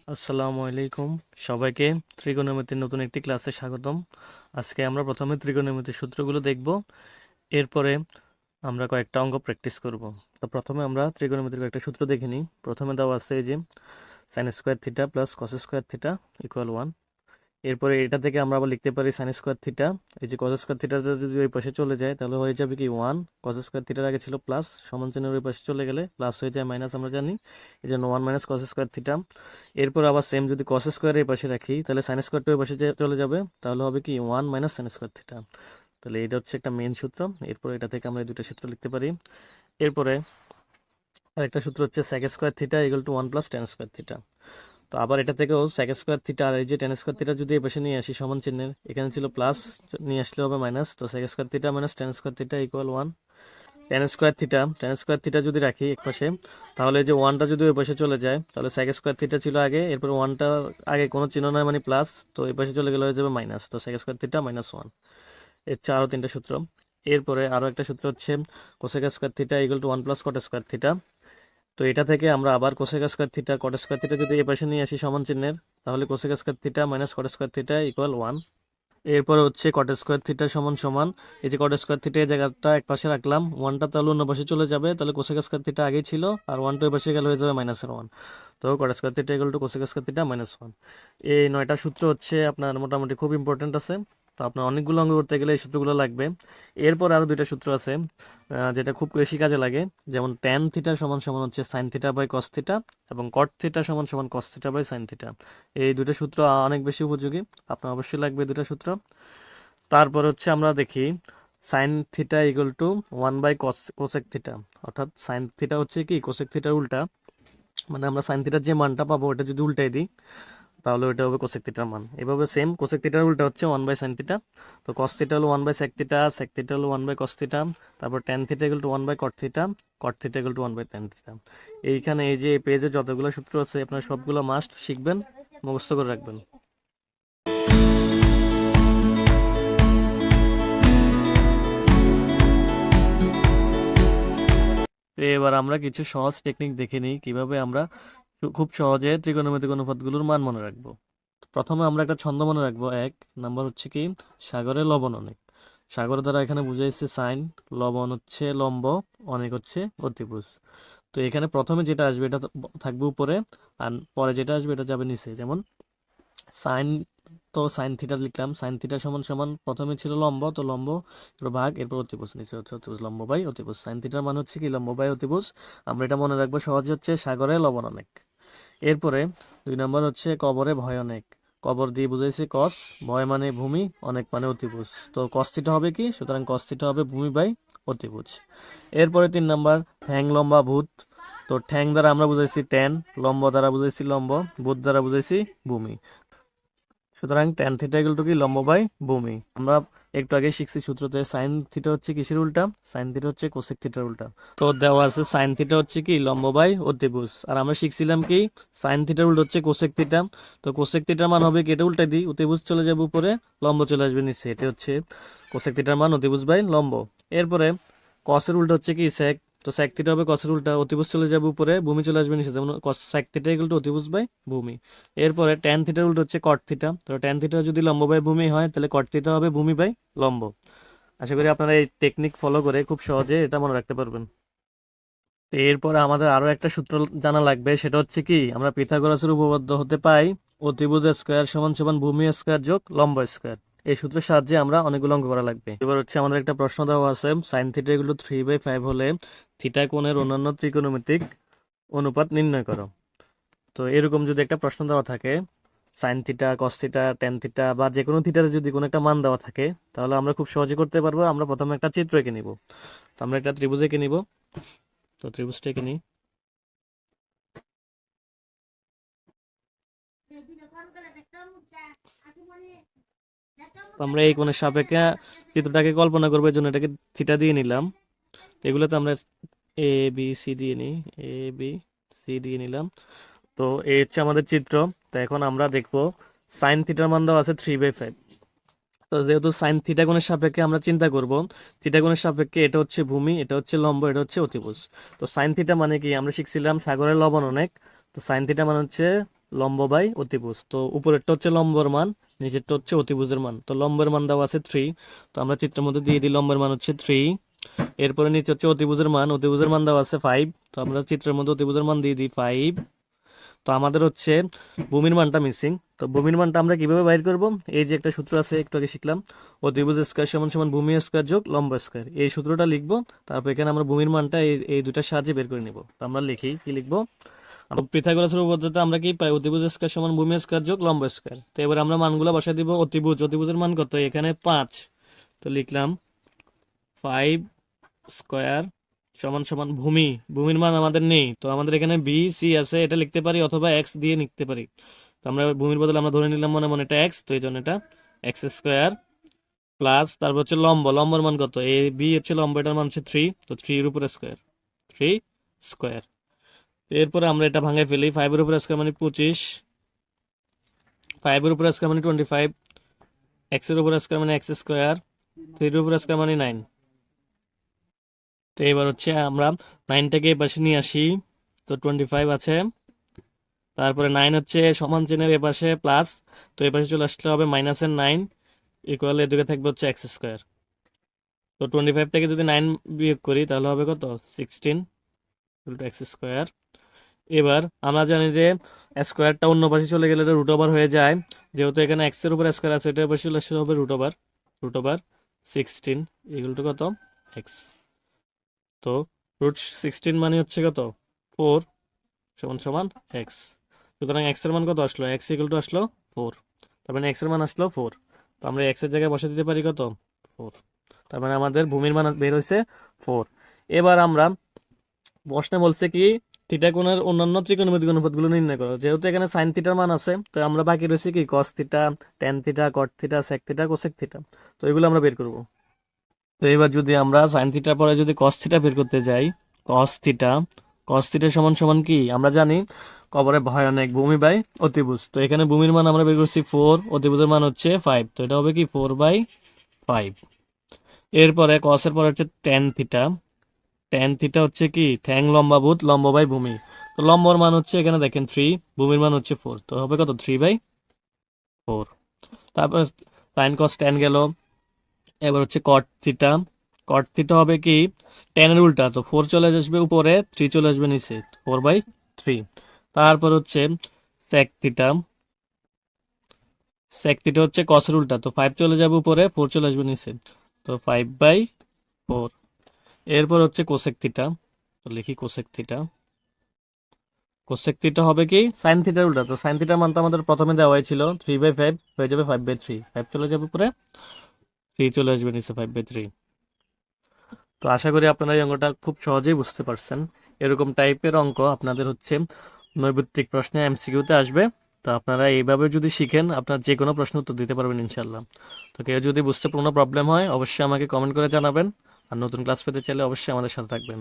আসসালামু আলাইকুম সবাইকে ত্রিকোণমিতির নতুন একটি ক্লাসে স্বাগতম। আজকে আমরা প্রথমে ত্রিকোণমিতির সূত্রগুলো দেখব, এরপরে আমরা কয়েকটা অঙ্ক প্র্যাকটিস করব। তো প্রথমে আমরা ত্রিকোণমিতির কয়েকটা সূত্র দেখে নিই। প্রথমে দেওয়া আছে এই যে sine square theta plus cos square theta equal 1। এরপরে এটা থেকে আমরা আবার লিখতে পারি সাইন স্কোয়ার থিটা, এই যে কস স্কোয়ার থিটা যদি ওই পাশে চলে যায় তাহলে হয়ে যাবে কি 1, কস স্কোয়ার থিটার আগে ছিল প্লাস, সমান চিহ্নের ওই পাশে চলে গেলে প্লাস হয়ে যায় মাইনাস, আমরা জানি এই জন্য 1 মাইনাস কস স্কোয়ার থিটা। এরপর আবার সেম যদি কস স্কোয়ার এই পাশে রাখি তাহলে সাইন স্কোয়ারটা ওই পাশে চলে যাবে, তাহলে হবে কি 1 মাইনাস সাইন স্কোয়ার থিটা। তাহলে এটা হচ্ছে একটা মেইন সূত্র। এরপর এটা থেকে আমরা এই দুটো সূত্র লিখতে পারি। এরপরে আরেকটা সূত্র হচ্ছে sec square theta equal to 1 plus tan square theta. তো আবার এটা থেকেও sec স্কোয়ার থিটা আর এই যে tan স্কোয়ার থিটা যদি এই পাশে নিয়ে আসি সমান চিহ্নের, এখানে ছিল প্লাস, নিয়ে আসলে হবে মাইনাস। তো sec square theta minus tan square theta equal 1। tan square theta যদি রাখি এক পাশে, তাহলে এই যে 1টা যদি ওই পাশে চলে যায় তাহলে sec স্কোয়ার থিটা ছিল আগে, এরপর 1টা আগে কোনো চিহ্ন নয় মানে প্লাস, তো এই পাশে চলে গেলে হয়ে যাবে মাইনাস। তো sec স্কোয়ার থিটা মাইনাস 1। এর হচ্ছে আরও তিনটা সূত্র। এরপরে আরও একটা সূত্র হচ্ছে cosec square theta equal to 1 plus cot square theta. তো এটা থেকে আমরা আবার কোসেক স্কয়ার থিটা কট স্কয়ার থিটা যদি এই পাশে নিয়ে আসি সমান চিহ্নের, তাহলে কোসেক স্কয়ার থিটা মাইনাস কট স্কয়ার থিটা ইকুয়াল 1। এরপরে হচ্ছে কট স্কয়ার থিটা সমান সমান, এই যে কট স্কয়ার থিটা এই জায়গাটা এক পাশে রাখলাম, 1টা তাহলে অন্য পাশে চলে যাবে, তাহলে কোসেক স্কয়ার থিটা আগেই ছিল আর 1টা ওই পাশে গেলে হয়ে যাবে মাইনাসের 1। তো কট square theta equal two cosec square theta minus 1। এই 9টা সূত্র হচ্ছে আপনার মোটামুটি খুব ইম্পর্টেন্ট আছে। তো আপনার অনেকগুলো অঙ্ক করতে গেলে এই সূত্রগুলো লাগবে। এরপর আরও দুইটা সূত্র আছে যেটা খুব বেশি কাজে লাগে, যেমন ট্যান থিটা সমান সমান হচ্ছে sine theta by cos theta, এবং কট থিটা সমান সমান cos theta by sine theta. এই দুটো সূত্র অনেক বেশি উপযোগী, আপনার অবশ্যই লাগবে দুটো সূত্র। তারপর হচ্ছে আমরা দেখি sine theta equal to 1 by cosec theta, অর্থাৎ সাইন থিটা হচ্ছে কি কোসেক থিটার উল্টা, মানে আমরা সাইন থিটার যে মানটা পাবো ওটা যদি উল্টাই দিই তাহলে ওইটা হবে কোসেক থিটার মান। এভাবে সেম কোসেক থিটার উল্টা হচ্ছে 1 বাই সাইন থিটা। তো কস থিটা হলো 1 বাই সেক থিটা হলো 1 বাই কস থিটা, তারপর tan theta equal to 1 by cot theta equal to 1 by tan theta. এইখানে এই যে পেজে যতগুলো সূত্র আছে আপনার সবগুলো মাস্ট শিখবেন, মুখস্থ করে রাখবেন। তো এবার আমরা কিছু সহজ টেকনিক দেখে নিই কিভাবে আমরা খুব সহজে ত্রিকোণমিতিক অনুপাতগুলোর মান মনে রাখবো। প্রথমে আমরা একটা ছন্দ মনে রাখবো। 1 নাম্বার হচ্ছে কি সাগরে লবণ অনেক। সাগর দ্বারা এখানে বুঝাইছে সাইন, লবণ হচ্ছে লম্ব, অনেক হচ্ছে অতিভুজ। তো এখানে প্রথমে যেটা আসবে এটা থাকবে উপরে, আর পরে যেটা আসবে এটা যাবে নিচে। যেমন সাইন, তো সাইন থিটা লিখলাম, সাইন থিটা সমান সমান প্রথমে ছিল লম্ব, তো লম্ব এরপর ভাগ, এরপর অতিভুজ, নিচে হচ্ছে অতিভুজ, লম্ব বাই অতিভুজ। সাইন থিটার মান হচ্ছে কি লম্ব বাই অতিভুজ। আমরা এটা মনে রাখবো সহজে, হচ্ছে সাগরে লবণ অনেক। এরপরে 2 নম্বর হচ্ছে কবরে ভয় অনেক। কবর দিয়ে বুঝাইছি কস, ভয় মানে ভূমি, অনেক মানে অতিভুজ। তো কস থিটা হবে কি, সুতরাং কস থিটা হবে ভূমি বাই অতিভুজ। এরপরে 3 নাম্বার ঠ্যাং লম্বা ভূত। তো ঠ্যাং দ্বারা আমরা বুঝাইছি ট্যান, লম্ব দ্বারা বুঝাইছি লম্ব, ভূত দ্বারা বুঝাইছি ভূমি। সুতরাং ট্যান থিটা ইকুয়াল টু কি লম্ব বাই ভূমি। আমরা একটু আগে শিখছি সূত্রতে সাইন থিটা হচ্ছে কিসের উল্টা, সাইন থিটা হচ্ছে কোসেক থিটার উল্টা। তো দেওয়া আছে সাইন থিটা হচ্ছে কি লম্ব বাই অতিভুজ, আর আমরা শিখছিলাম কি সাইন থিটার উল্টা হচ্ছে কোসেক থিটা। তো কোসেক থিটার মান হবে কি, এটা উল্টাই দিই, অতিভুজ চলে যাবে উপরে, লম্ব চলে আসবে নিচে, এটা হচ্ছে কোসেক থিটার মান অতিভুজ বাই লম্ব। এরপরে কসের উল্টা হচ্ছে কি সেক। তো সেক থিটা হবে কসের উল্টা, অতিভুজ চলে যাবে উপরে, ভূমি চলে আসবে নিচে, যেমন সেক থিটা ইকুয়াল টু অতিভুজ বাই ভূমি। এরপরে ট্যান থিটার উল্টো হচ্ছে কট থিটা। তো ট্যান থিটা যদি লম্ব বাই ভূমি হয় তাহলে কট থিটা হবে ভূমি বাই লম্ব। আশা করি আপনারা এই টেকনিক ফলো করে খুব সহজে এটা মনে রাখতে পারবেন। তো এরপরে আমাদের আরো একটা সূত্র জানা লাগবে, সেটা হচ্ছে কি আমরা পিথাগোরাসের উপপাদ্য হতে পাই অতিভুজ স্কয়ার সমান সমান ভূমি স্কয়ার যোগ লম্ব স্কয়ার। এই সূত্রের সাহায্যে আমরা অনেকগুলো অঙ্ক করা লাগবে। এবার হচ্ছে আমাদের একটা প্রশ্ন দেওয়া আছে, সাইন থিটা এগুলো 3/5 হলে থিটা কোণের অন্যান্য ত্রিকোণমিতিক অনুপাত নির্ণয় করো। তো এরকম যদি একটা প্রশ্ন দেওয়া থাকে, সাইন থিটা, কস থিটা, ট্যান থিটা বা যে কোনো থিটার যদি কোনো একটা মান দেওয়া থাকে, তাহলে আমরা খুব সহজে করতে পারবো। আমরা প্রথমে একটা চিত্র এঁকে নিব। তো আমরা একটা ত্রিভুজ এঁকে নিব। তো ত্রিভুজটা এঁকে নিই। আমরা এই কোণের সাপেক্ষে চিত্রটাকে কল্পনা করবো, এই জন্য এটাকে থিটা দিয়ে নিলাম। এগুলোতে আমরা এ বি সি দিয়ে নিই, এ বি সি দিয়ে নিলাম। তো এই হচ্ছে আমাদের চিত্র। তো এখন আমরা দেখবো সাইন থিটার মান দেওয়া আছে 3/5। তো যেহেতু সাইন থিটা কোণের সাপেক্ষে আমরা চিন্তা করব, থিটা কোণের সাপেক্ষে এটা হচ্ছে ভূমি, এটা হচ্ছে লম্ব, এটা হচ্ছে অতিভুজ। তো সাইন থিটা মানে কি আমরা শিখছিলাম সাগরের লবণ অনেক। তো সাইন থিটা মানে হচ্ছে লম্ব বাই অতিভুজ। তো উপরেরটা হচ্ছে লম্বর মান, নিচেরটা হচ্ছে অতিভুজের মান। তো লম্বের মান দেওয়া আছে 3, তো আমরা চিত্রের মধ্যে দিয়ে দিই লম্বের মান হচ্ছে 3। এরপরে নিচে হচ্ছে অতিভুজের মান, অতিভুজের মান দেওয়া আছে 5, তো আমরা চিত্রের মধ্যে অতিভুজের মান দিয়ে দিই 5। তো আমাদের হচ্ছে ভূমির মানটা মিসিং। তো ভূমির মানটা আমরা কিভাবে বাইর করব? এই যে একটা সূত্র আছে, একটু আগে শিখলাম, অতিভুজ স্কয়ার সমান সমান ভূমি স্কয়ার যোগ লম্ব স্কয়ার। এই সূত্রটা লিখবো, তারপর এখানে আমরা ভূমির মানটা এই দুটার সাহায্যে বের করে নিব। তো আমরা লিখি, কি লিখবো? পিথাগোরাসের উপপাদ্যতে আমরা কি পাই? অতিভুজ স্কয়ার সমান ভূমি স্কয়ার যোগ লম্ব স্কয়ার। তো এবার আমরা মানগুলো বসাই দিব। অতিভুজের মান কত? এখানে 5, তো লিখলাম 5 স্কয়ার সমান সমান ভূমির মান আমাদের নেই, তো আমাদের এখানে বি সি আছে, এটা লিখতে পারি অথবা এক্স দিয়ে লিখতে পারি। তো আমরা ভূমির বদলে আমরা ধরে নিলাম মনে মনে এটা এক্স, তো এই জন্য এটা এক্স স্কোয়ার প্লাস, তারপর হচ্ছে লম্বর মান কত? এ বি হচ্ছে লম্ব, এটার মান হচ্ছে 3, তো 3 এর উপরে স্কোয়ার, 3 স্কোয়ার। এরপরে আমরা এটা ভাঙে ফেলি। 5 এর উপরে স্কোয়ার মানে 25, 5 এর উপরে স্কোয়ার মানে 25, এক্স এর উপরে স্কোয়ার মানে এক্স স্কোয়ার, 3 এর উপরে স্কোয়ার মানে 9। তো এবার হচ্ছে আমরা 9টাকে এই পাশে নিয়ে আসি, তো 25 আছে, তারপরে 9 হচ্ছে সমান চিহ্নের এ পাশে প্লাস, তো এই পাশে চলে আসলে হবে মাইনাসের 9 ইকুয়াল এদিকে থাকবে হচ্ছে এক্স স্কোয়ার। তো 25 থেকে যদি 9 বিয়োগ করি তাহলে হবে কত? 16 এক্স স্কোয়ার। এবার আমরা জানি যে স্কোয়ারটা অন্য পাশে চলে গেলে এটা রুট ওভার হয়ে যায়, যেহেতু এখানে এক্স এর উপর স্কোয়ার আছে, এটা পাশে চলে আসলে হবে রুট ওভার 16 ইকুয়াল টু কত? এক্স। তো √16 মানে হচ্ছে কত? 4 সমান সমান এক্স। সুতরাং এক্স এর মান কত আসলো? এক্স ইকুয়াল টু আসলো 4, তার মানে এক্স এর মান আসলো 4। তো আমরা এক্স এর জায়গায় বসে দিতে পারি কত? 4। তার মানে আমাদের ভূমির মান বের হয়েছে 4। এবার আমরা প্রশ্নে বলছে কি থিটা কোণের অন্যান্য ত্রিকোণমিতিক অনুপাতগুলো নির্ণয় করো। যেহেতু এখানে সাইন থিটার মান আছে, তো আমরা বাকি রয়েছে কি cos theta, tan theta, cot theta, sec theta, cosec theta, তো এগুলো আমরা বের করব। তো এবার যদি আমরা সাইন থিটার পরে যদি কস থিটা বের করতে যাই, কস থিটা কস থিটা সমান সমান কি আমরা জানি? কবরে ভয় অনেক, ভূমি বাই অতিভুজ। তো এখানে ভূমির মান আমরা বের করছি 4, অতিভুজের মান হচ্ছে 5, তো এটা হবে কি 4/5। এরপরে কসের পরে হচ্ছে ট্যান থিটা হচ্ছে কি ঠ্যাং লম্বা ভূত, লম্ব বাই ভূমি। তো লম্বর মান হচ্ছে এখানে দেখেন 3, ভূমির মান হচ্ছে 4, তো হবে কত? 3/4। তারপর সাইন কস ট্যান গেল। এবার হচ্ছে কট থিটা হবে কি ট্যানের উল্টা, তো 4 চলে আসবে উপরে, 3 চলে আসবে নিচে, 4/3। তারপর হচ্ছে সেক থিটা সেক থিটা হচ্ছে কসের উল্টা, তো 5 চলে যাবে উপরে, 4 চলে আসবে নিচে, তো 5/4। এরপর হচ্ছে কোসেক থিটা, তো লিখি কোসেক থিটা হবে কি সাইন থিটার উল্টা, তো সাইন থিটার মান তো আমাদের প্রথমে দেওয়াই ছিল 3/5, হয়ে যাবে 5/3, 5 চলে যাবে উপরে, 3 চলে আসবে নিচে, 5/3। তো আশা করি আপনারা এই অঙ্কটা খুব সহজেই বুঝতে পারছেন। এরকম টাইপের অঙ্ক আপনাদের হচ্ছে নৈর্ব্যক্তিক প্রশ্নে এমসিকিউতে আসবে। তো আপনারা এইভাবে যদি শিখেন, আপনার যে কোনো প্রশ্ন উত্তর দিতে পারবেন ইনশাল্লাহ। তো কেউ যদি বুঝতে কোনো প্রবলেম হয় অবশ্যই আমাকে কমেন্ট করে জানাবেন, আর নতুন ক্লাস পেতে চাইলে অবশ্যই আমাদের সাথে থাকবেন।